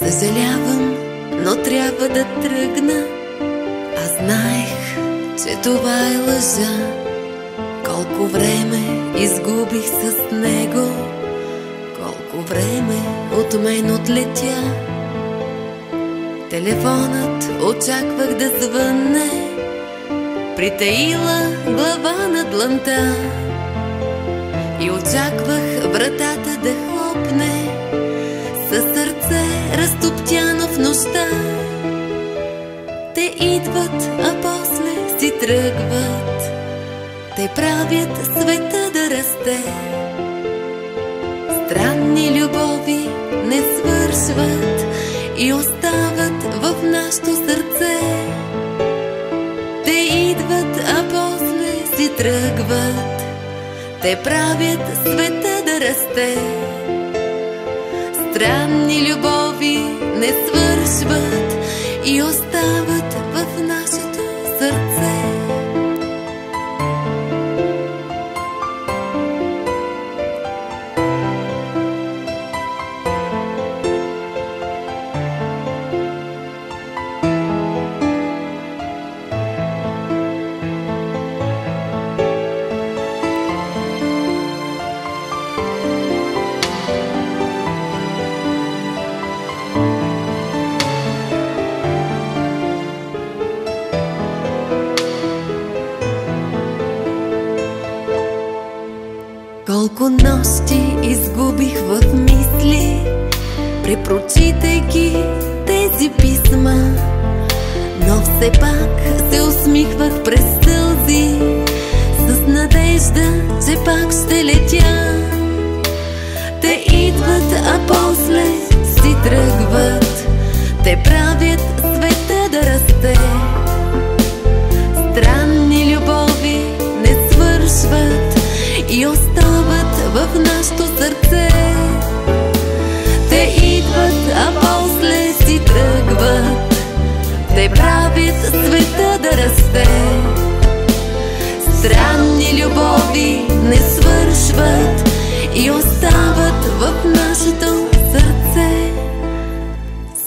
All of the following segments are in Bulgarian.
Съжалявам, но трябва да тръгна. Аз знаех, че това е лъжа. Колко време изгубих с него, колко време от мен отлетя. Телефонът очаквах да звънне, притаила глава на дланта и очаквах вратата да хлопне със сърце разтоптяно в нощта. Те идват, а после си тръгват. Те правят света да расте. Странни любови не свършват и остават в нашето сърце. Те идват, а после си тръгват. Те правят света да расте. Странни любови не свършват и остават в нашето сърце. Колко нощи изгубих в мисли, препрочитайки тези писма, но все пак се усмихвах през сълзи, с надежда, че пак ще летя. Те идват, а после си тръгват. Те правят света да расте. Странни любови не свършват и остават в нашето сърце. Те идват, а после си тръгват. Те правят света да расте. Странни любови не свършват и остават в нашето сърце.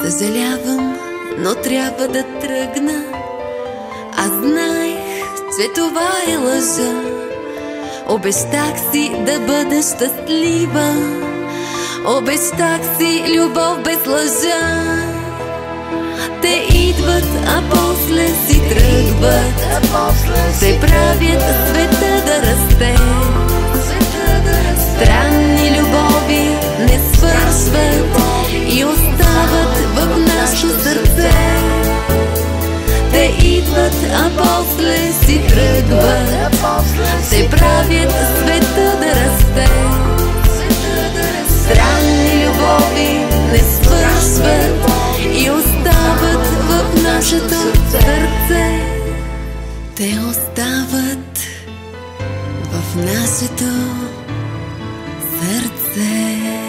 Съжалявам, но трябва да тръгна. Аз знаех, че това е лъжа. Обещах си да бъда щастлива. Обещах си любов без лъжа. Те идват, а после си тръгват. Те правят света да расте. Странни любови не свършват и остават в нашето сърце. Те идват, а после си тръгват. Те правят света да расте. Странни любови не свършват и остават в нашето сърце. Те остават в нашето сърце.